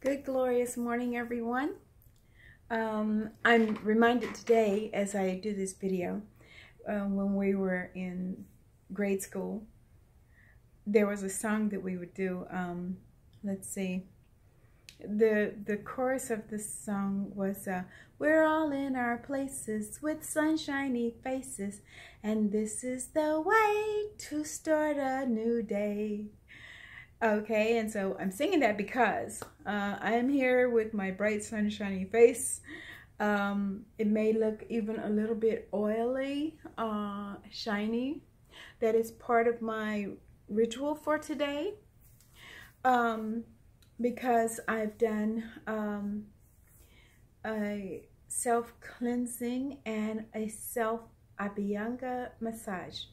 Good, glorious morning, everyone. I'm reminded today as I do this video, when we were in grade school, there was a song that we would do. Let's see. The chorus of the song was, we're all in our places with sunshiny faces, and this is the way to start a new day. Okay, and so I'm singing that because I am here with my bright sunshiny face. It may look even a little bit oily, shiny. That is part of my ritual for today, because I've done a self-cleansing and a self-abhyanga massage.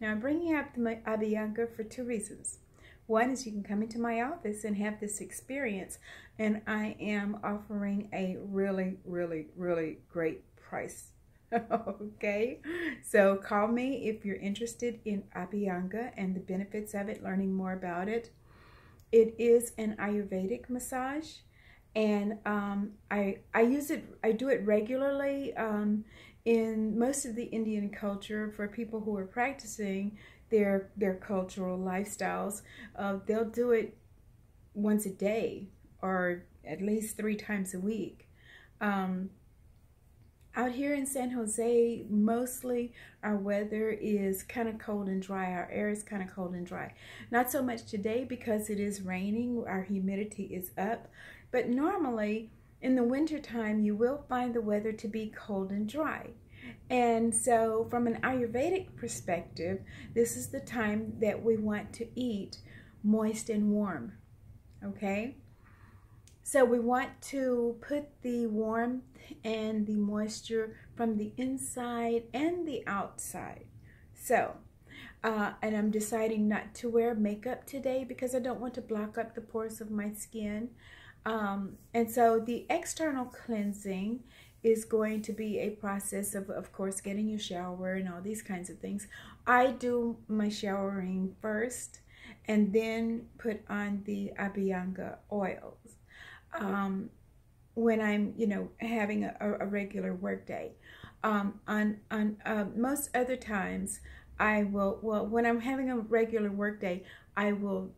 Now I'm bringing up the abhyanga for two reasons. One is you can come into my office and have this experience, and I am offering a really, really, really great price. Okay, so call me if you're interested in abhyanga and the benefits of it, learning more about it. It is an Ayurvedic massage, and I do it regularly in most of the Indian culture. For people who are practicing their cultural lifestyles, they'll do it once a day or at least 3 times a week. Out here in San Jose, mostly our weather is kind of cold and dry. Our air is kind of cold and dry. Not so much today because it is raining. Our humidity is up. But normally in the wintertime, you will find the weather to be cold and dry. And so from an Ayurvedic perspective, this is the time that we want to eat moist and warm. Okay? So we want to put the warmth and the moisture from the inside and the outside. So, and I'm deciding not to wear makeup today because I don't want to block up the pores of my skin. And so the external cleansing is going to be a process of course, getting your shower and all these kinds of things. I do my showering first and then put on the abhyanga oils. When I'm, having a regular work day. On most other times, I will, when I'm having a regular work day, I will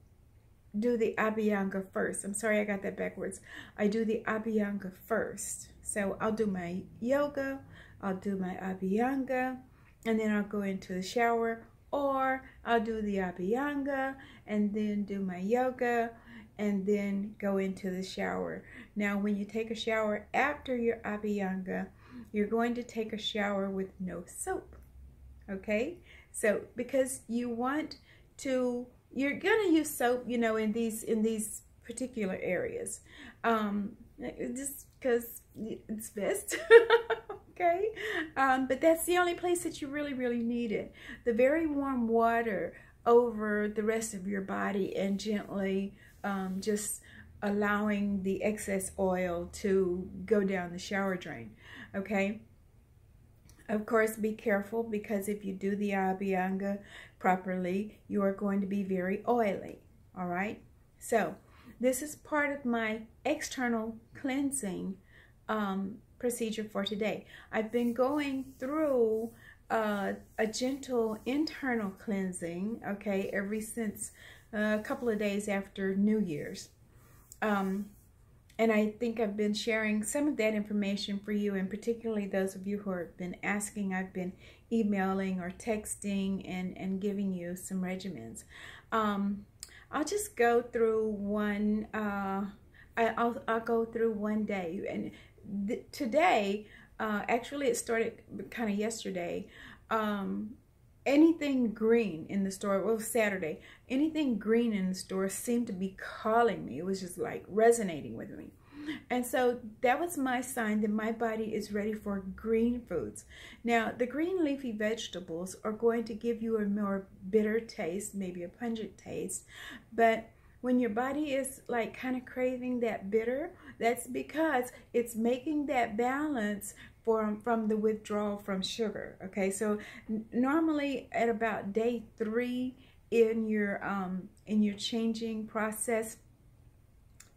do the abhyanga first. I'm sorry, I got that backwards. I do the abhyanga first. So I'll do my yoga, I'll do my abhyanga, and then I'll go into the shower, or I'll do the abhyanga and then do my yoga and then go into the shower. Now, when you take a shower after your abhyanga, you're going to take a shower with no soap. Okay? So because you want to, you're going to use soap, in these particular areas. Just because it's best. Okay? But that's the only place that you really, really need it. The very warm water over the rest of your body and gently just allowing the excess oil to go down the shower drain. Okay? Of course, be careful, because if you do the abhyanga properly, you are going to be very oily. All right? So this is part of my external cleansing procedure for today. I've been going through a gentle internal cleansing, okay, ever since a couple of days after New Year's. And I think I've been sharing some of that information for you, and particularly those of you who have been asking. I've been emailing or texting and giving you some regimens. I'll just go through one. I'll go through one day, and today, actually, it started kind of yesterday. Anything green in the store, well, Saturday, anything green in the store seemed to be calling me. It was just like resonating with me. And so that was my sign that my body is ready for green foods. Now, the green leafy vegetables are going to give you a more bitter taste, maybe a pungent taste. But when your body is like kind of craving that bitter, that's because it's making that balance from the withdrawal from sugar. Okay, so normally at about day 3 in your changing process,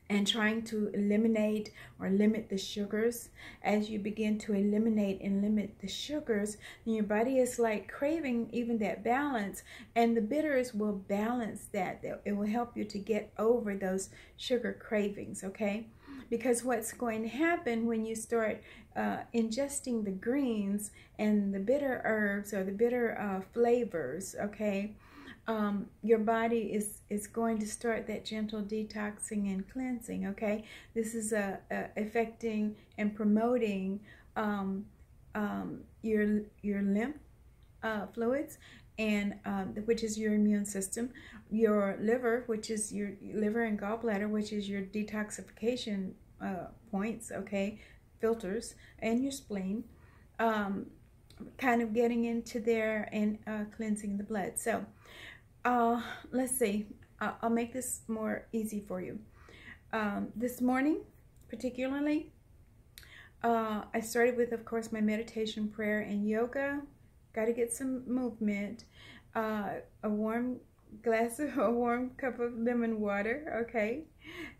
and trying to eliminate or limit the sugars. As you begin to eliminate and limit the sugars, then your body is like craving even that balance, and the bitters will balance that. It will help you to get over those sugar cravings, okay? Because what's going to happen when you start ingesting the greens and the bitter herbs or the bitter flavors, okay, your body is going to start that gentle detoxing and cleansing, okay? This is affecting and promoting your lymph fluids, and which is your immune system, your liver, which is your liver and gallbladder, which is your detoxification points, okay, filters, and your spleen, kind of getting into there and cleansing the blood. So let's see, I'll make this more easy for you. This morning, particularly, I started with, of course, my meditation, prayer, and yoga. Got to get some movement. A warm cup of lemon water, okay?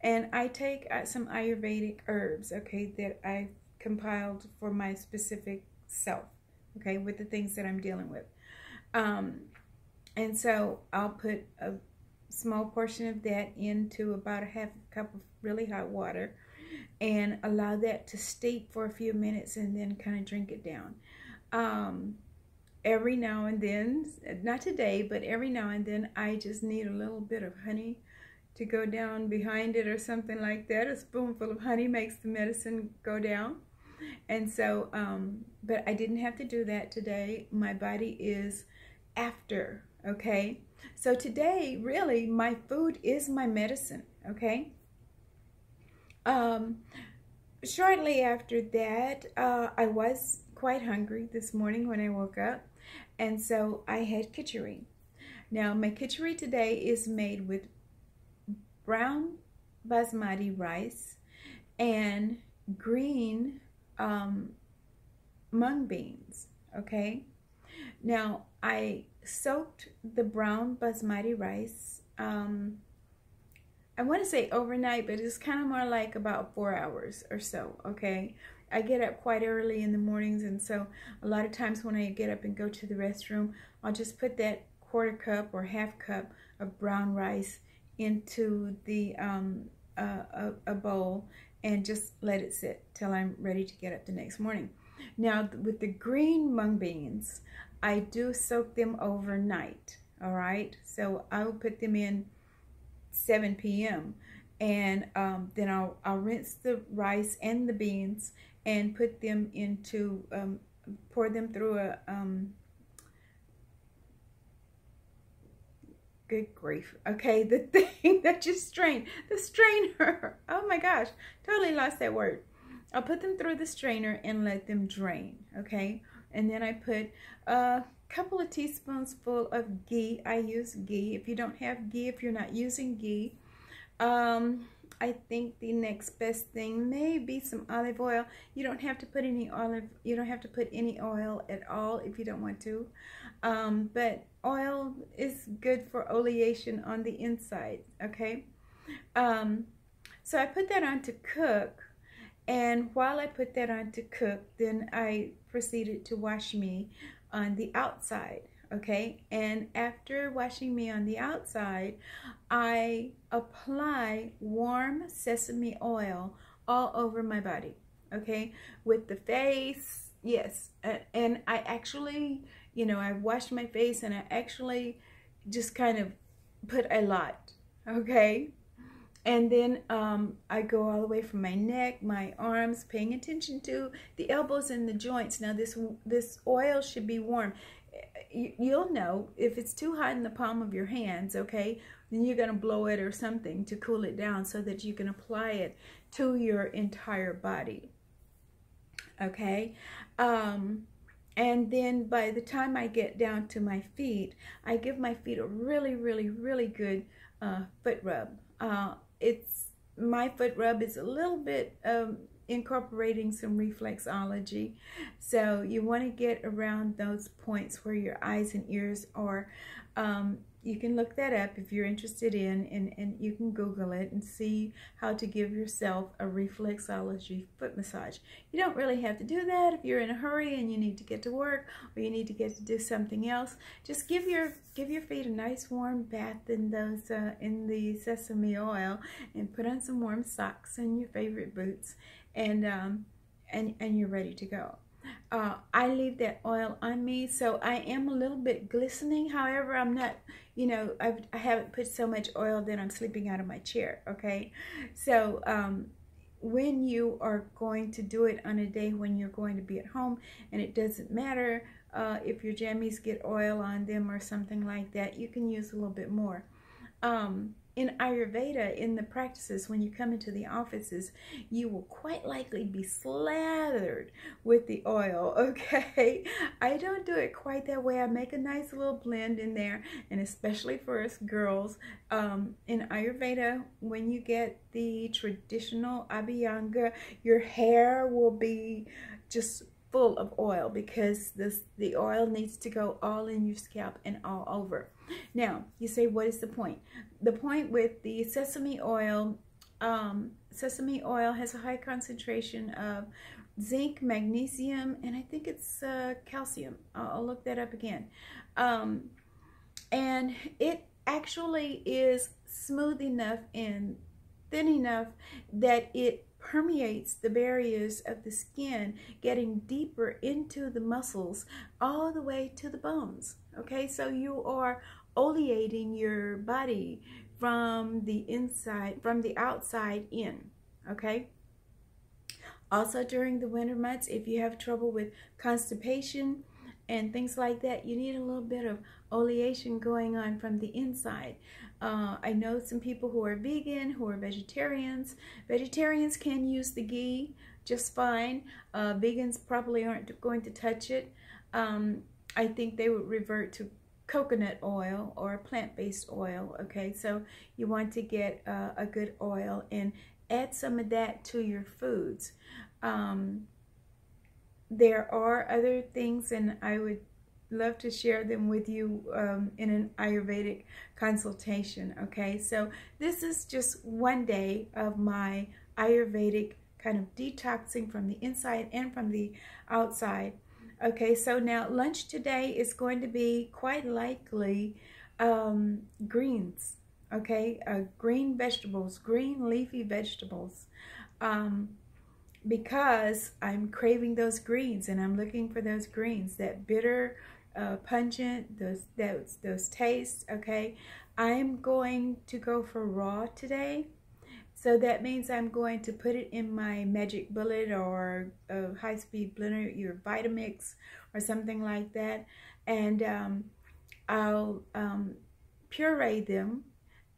And I take some Ayurvedic herbs, okay, that I compiled for my specific self, okay, with the things that I'm dealing with. And so I'll put a small portion of that into about a half a cup of really hot water and allow that to steep for a few minutes, and then kind of drink it down. Every now and then, not today, but every now and then, I just need a little bit of honey to go down behind it or something like that. A spoonful of honey makes the medicine go down. And so, but I didn't have to do that today. My body is after, okay? So today, really, my food is my medicine, okay? Shortly after that, I was quite hungry this morning when I woke up, and so I had khichdi. Now, my khichdi today is made with brown basmati rice and green mung beans, okay? Now, I soaked the brown basmati rice, I want to say overnight, but it's kind of more like about 4 hours or so, okay? I get up quite early in the mornings, and so a lot of times when I get up and go to the restroom, I'll just put that quarter cup or half cup of brown rice into the a bowl and just let it sit till I'm ready to get up the next morning. Now, with the green mung beans, I do soak them overnight, all right? So I will put them in 7 p.m. and then I'll rinse the rice and the beans and put them into, pour them through a, good grief, okay, the thing that you strain, the strainer, oh my gosh, totally lost that word. I'll put them through the strainer and let them drain, okay? And then I put a couple of teaspoons full of ghee. I use ghee. If you don't have ghee, if you're not using ghee, I think the next best thing may be some olive oil. You don't have to put any you don't have to put any oil at all if you don't want to. But oil is good for oleation on the inside, okay? So I put that on to cook, and while I put that on to cook, then I proceeded to wash me on the outside, okay? And after washing me on the outside, I apply warm sesame oil all over my body, okay? With the face, yes. And I actually, you know, I washed my face and I actually just kind of put a lot, okay? And then I go all the way from my neck, my arms, paying attention to the elbows and the joints. Now this oil should be warm. You'll know if it's too hot in the palm of your hands, okay, then you're going to blow it or something to cool it down so that you can apply it to your entire body, okay? And then by the time I get down to my feet, I give my feet a really, really, really good foot rub. My foot rub is a little bit incorporating some reflexology, so you want to get around those points where your eyes and ears are. you can look that up if you're interested and you can Google it and see how to give yourself a reflexology foot massage. You don't really have to do that if you're in a hurry and you need to get to work or you need to get to do something else. Just give your feet a nice warm bath in those in the sesame oil, and put on some warm socks and your favorite boots, and you're ready to go. I leave that oil on me, so I am a little bit glistening. However, I'm not, you know, I haven't put so much oil that I'm sleeping out of my chair, okay? So when you are going to do it on a day when you're going to be at home, and it doesn't matter if your jammies get oil on them or something like that, you can use a little bit more. In Ayurveda, in the practices, when you come into the offices, you will quite likely be slathered with the oil, okay? I don't do it quite that way. I make a nice little blend in there, and especially for us girls, in Ayurveda, when you get the traditional abhyanga, your hair will be just full of oil, because the oil needs to go all in your scalp and all over. Now, you say, what is the point? The point with the sesame oil has a high concentration of zinc, magnesium, and I think it's calcium. I'll look that up again. And it actually is smooth enough and thin enough that it permeates the barriers of the skin, getting deeper into the muscles all the way to the bones. Okay, so you are oleating your body from the inside, from the outside in. Okay. Also, during the winter months, if you have trouble with constipation and things like that, you need a little bit of oleation going on from the inside. I know some people who are vegan, who are vegetarians. Vegetarians can use the ghee just fine. Vegans probably aren't going to touch it. I think they would revert to coconut oil or plant-based oil. Okay, so you want to get a good oil and add some of that to your foods. There are other things, and I would love to share them with you in an Ayurvedic consultation. Okay, so this is just one day of my Ayurvedic kind of detoxing from the inside and from the outside. Okay, so now lunch today is going to be quite likely greens. Okay, green vegetables, green leafy vegetables, because I'm craving those greens and I'm looking for those greens, that bitter, pungent, those tastes. Okay, I'm going to go for raw today, so that means I'm going to put it in my magic bullet or a high-speed blender, your Vitamix or something like that, and I'll puree them,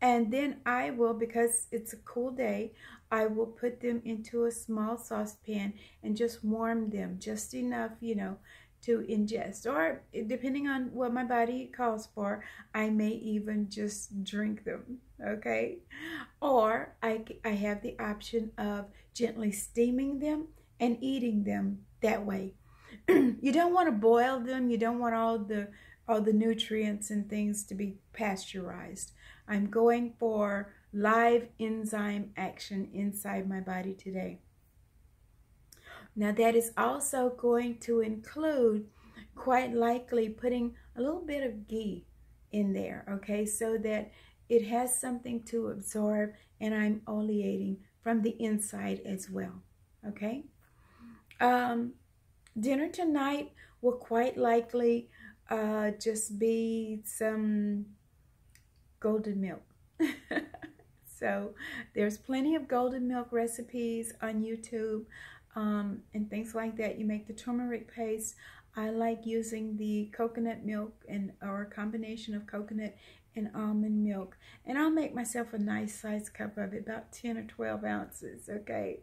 and then I will, because it's a cool day, I will put them into a small saucepan and just warm them just enough, you know, to ingest, or depending on what my body calls for, I may even just drink them. Okay, or I have the option of gently steaming them and eating them that way. You don't want to boil them. You don't want all the nutrients and things to be pasteurized. I'm going for live enzyme action inside my body today. Now that is also going to include, quite likely, putting a little bit of ghee in there, okay, so that it has something to absorb, and I'm oleating from the inside as well. Okay. Dinner tonight will quite likely just be some golden milk. So there's plenty of golden milk recipes on YouTube and things like that. You make the turmeric paste. I like using the coconut milk or a combination of coconut and almond milk, and I'll make myself a nice size cup of it, about 10 or 12 ounces. Okay,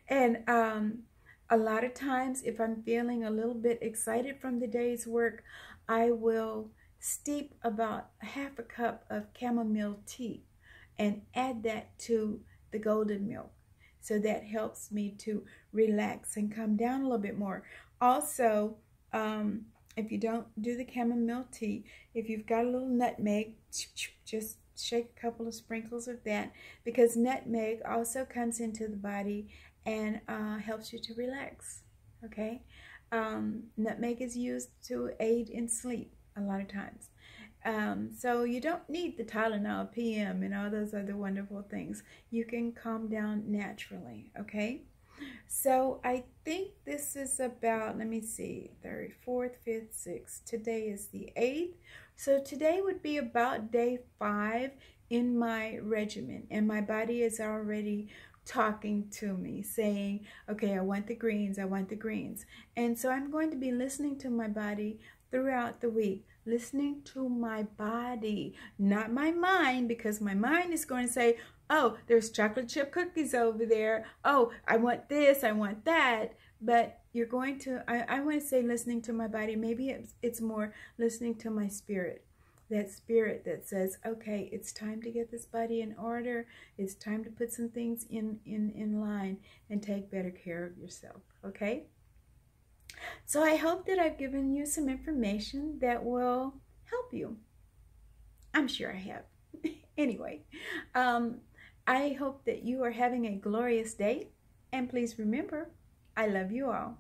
and a lot of times, if I'm feeling a little bit excited from the day's work, I will steep about half a cup of chamomile tea and add that to the golden milk. So that helps me to relax and come down a little bit more. Also, If you don't do the chamomile tea, if you've got a little nutmeg, just shake a couple of sprinkles of that, because nutmeg also comes into the body and helps you to relax. Okay, nutmeg is used to aid in sleep a lot of times. So you don't need the Tylenol PM and all those other wonderful things. You can calm down naturally. Okay. So I think this is about, let me see, 3rd, 4th, 5th, 6th. Today is the 8th. So today would be about day 5 in my regimen. And my body is already talking to me, saying, okay, I want the greens, I want the greens. And so I'm going to be listening to my body throughout the week. Listening to my body, not my mind, because my mind is going to say, oh, there's chocolate chip cookies over there. Oh, I want this, I want that. But you're going to, I want to say listening to my body. Maybe it's more listening to my spirit. That spirit that says, okay, it's time to get this body in order. It's time to put some things in line and take better care of yourself, okay? So I hope that I've given you some information that will help you. I'm sure I have. Anyway, I hope that you are having a glorious day. And please remember, I love you all.